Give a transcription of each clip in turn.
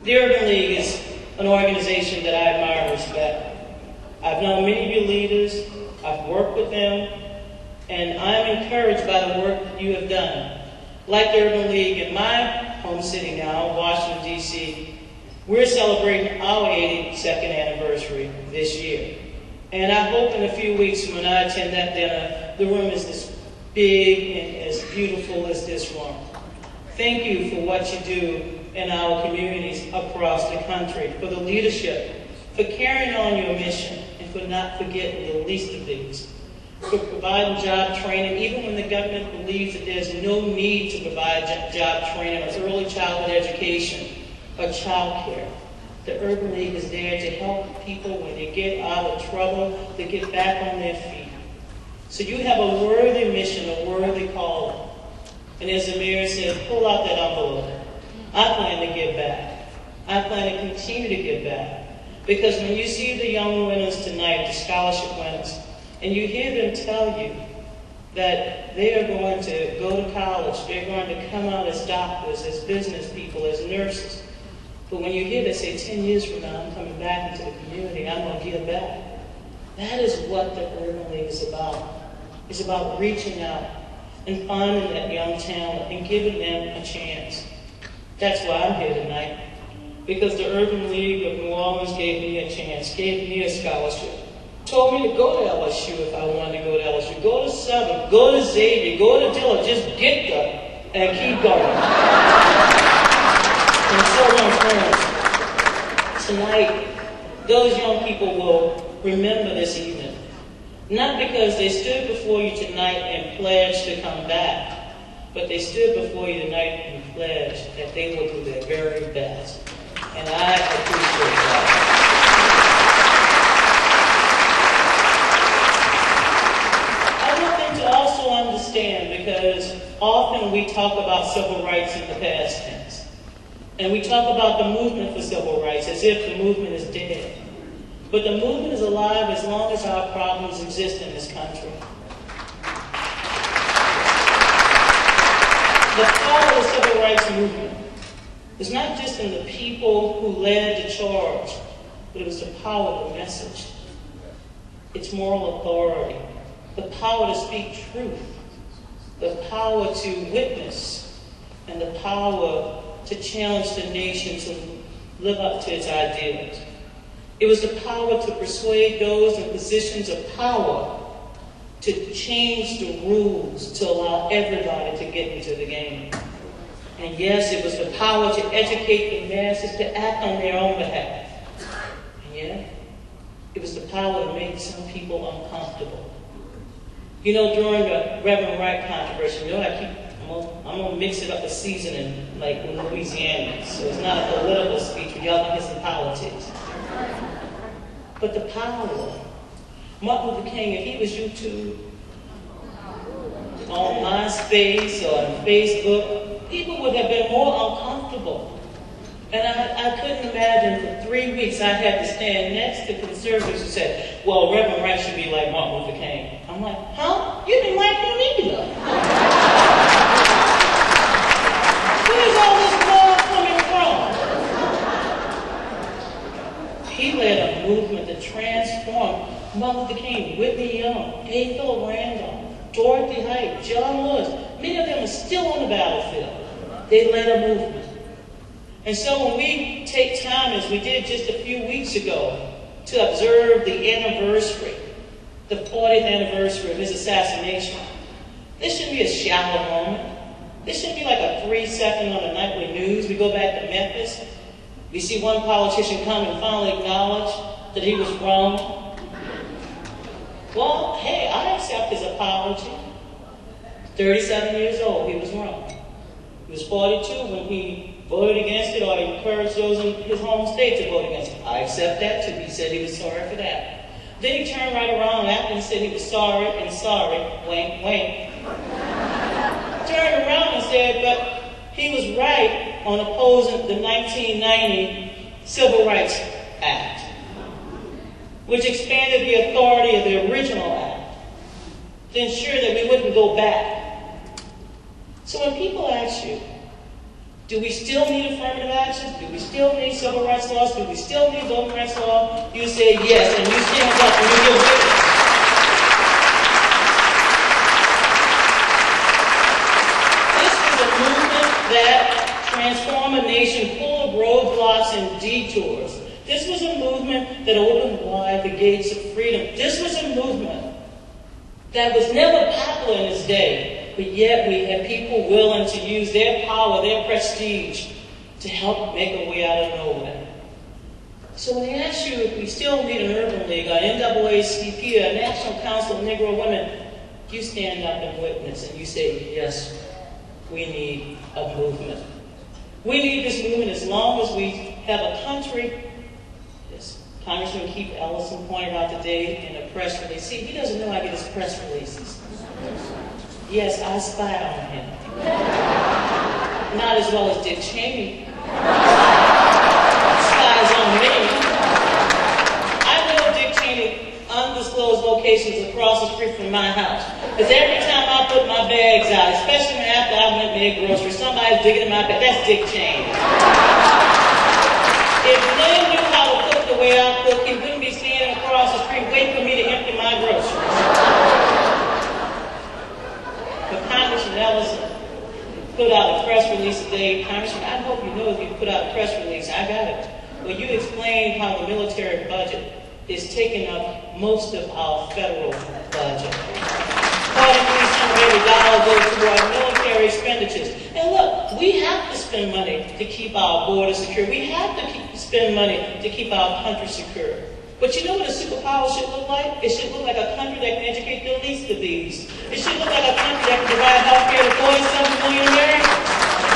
The Urban League is an organization that I admire and respect. I've known many of your leaders, I've worked with them, and I'm encouraged by the work that you have done. Like the Urban League in my home city now, Washington, D.C., we're celebrating our 82nd anniversary this year. And I hope in a few weeks when I attend that dinner, the room is as big and as beautiful as this room. Thank you for what you do in our communities across the country, for the leadership, for carrying on your mission, and for not forgetting the least of these, for providing job training, even when the government believes that there's no need to provide job training or early childhood education or child care. The Urban League is there to help people when they get out of trouble, to get back on their feet. So you have a worthy mission, a worthy calling. And as the mayor said, pull out that envelope. I plan to give back. I plan to continue to give back. Because when you see the young winners tonight, the scholarship winners, and you hear them tell you that they are going to go to college, they're going to come out as doctors, as business people, as nurses. But when you hear they say 10 years from now, I'm coming back into the community, I'm going to give back. That is what the Urban League is about. It's about reaching out and finding that young talent and giving them a chance. That's why I'm here tonight. Because the Urban League of New Orleans gave me a chance, gave me a scholarship. Told me to go to LSU if I wanted to go to LSU. Go to Southern, go to Xavier, go to Dillard. Just get there and keep going. And so, my friends, tonight, those young people will remember this evening. Not because they stood before you tonight and pledged to come back, but they stood before you tonight and pledged that they will do their very best. And I appreciate that. I want them to also understand, because often we talk about civil rights in the past tense. And we talk about the movement for civil rights as if the movement is dead. But the movement is alive as long as our problems exist in this country. The power of the civil rights movement is not just in the people who led the charge, but it was the power of the message, its moral authority, the power to speak truth, the power to witness, and the power to challenge the nation to live up to its ideals. It was the power to persuade those in positions of power to change the rules to allow everybody to get into the game. And yes, it was the power to educate the masses to act on their own behalf. And yet, it was the power to make some people uncomfortable. You know, during the Reverend Wright controversy, you know, I'm going to mix it up with seasoning like in Louisiana. So it's not a political speech, but y'all can get some politics. But the power. Martin Luther King, if he was YouTube, on MySpace or on Facebook, people would have been more uncomfortable. And I couldn't imagine for 3 weeks I had to stand next to conservatives who said, well, Reverend Wright should be like Martin Luther King. I'm like, huh? You didn't like him either. Where's all this love coming from? He led a movement that transformed Martin Luther King, Whitney Young, A. Philip Randolph, Dorothy Height, John Lewis. Many of them are still on the battlefield. They led a movement. And so when we take time, as we did just a few weeks ago, to observe the anniversary, the 40th anniversary of his assassination, this shouldn't be a shallow moment. This shouldn't be like a 3-second on the nightly news. We go back to Memphis. We see one politician come and finally acknowledge that he was wrong. Well, hey, I accept his apology. 37 years old, he was wrong. He was 42 when he voted against it, or he encouraged those in his home state to vote against it. I accept that too. He said he was sorry for that. Then he turned right around after and said he was sorry, wink, wink. Turned around and said, but he was right on opposing the 1990 Civil Rights Act, which expanded the authority of the original act to ensure that we wouldn't go back. So when people ask you, Do we still need affirmative action? Do we still need civil rights laws? Do we still need voting rights law? You say yes, and you stand up and you give witness. This was a movement that transformed a nation full of roadblocks and detours. This was a movement that opened wide the gates of freedom. This was a movement that was never popular in its day. But yet we have people willing to use their power, their prestige, to help make a way out of nowhere. So when they ask you if we still need an urban league, an NAACP, a National Council of Negro Women, you stand up and witness and you say, yes, we need a movement. We need this movement as long as we have a country. As Congressman Keith Ellison pointed out today in a press release. See, he doesn't know I get his press releases. Yes, I spy on him. Not as well as Dick Cheney spies on me. I know Dick Cheney undisclosed locations across the street from my house. Because every time I put my bags out, especially after I went and made groceries, somebody's digging in my bag. That's Dick Cheney. If Lynn knew how to cook the way I cook, he wouldn't be standing across the street waiting for me to empty my groceries. Congressman Ellison put out a press release today. Congressman, I hope you know if you put out a press release, I got it. Well, you explained how the military budget is taking up most of our federal budget. $40 every dollar goes to our military expenditures. And look, we have to spend money to keep our borders secure. We have to spend money to keep our country secure. But you know what a superpower should look like? It should look like a country that can educate the least of these. It should look like a country that can provide health care to 47 million Americans.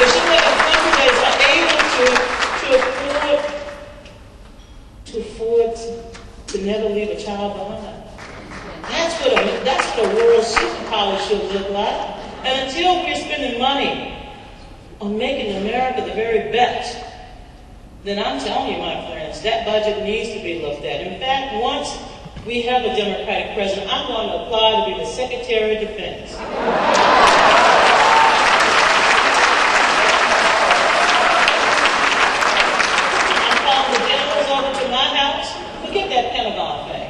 It should look like a country that is able to never leave a child behind. That's what a world superpower should look like. And until we're spending money on making America the very best, then I'm telling you, my friends, that budget needs to be looked at. In fact, once we have a Democratic president, I'm going to apply to be the Secretary of Defense. I'm calling the generals over to my house. Forget that Pentagon thing.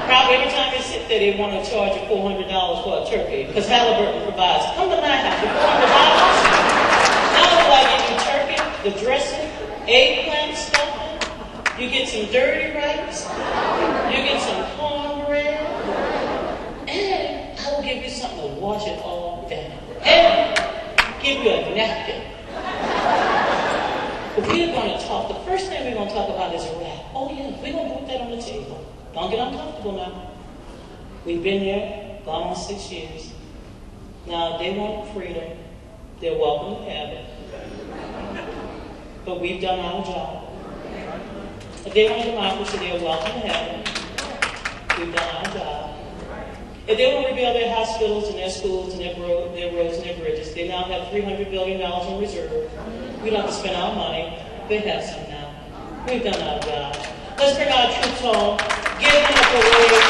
Probably every time you sit there, they want to charge you $400 for a turkey, because Halliburton provides. Come to my house for $400. Not only do I give you turkey, the dressing, eggplant stuffing, you get some dirty rice, you get some cornbread, and I will give you something to wash it all down, and give you a napkin. But we're going to talk, the first thing we're going to talk about is Iraq. Oh yeah, we're going to put that on the table. Don't get uncomfortable now. We've been there, gone on 6 years. Now, if they want freedom, they're welcome to have it. But we've done our job. If they want democracy, they're welcome to have it. We've done our job. If they want to rebuild their hospitals and their schools and their roads and their bridges, they now have $300 billion in reserve. We don't have to spend our money. They have some now. We've done our job. Let's bring our troops home. Give them up a wave.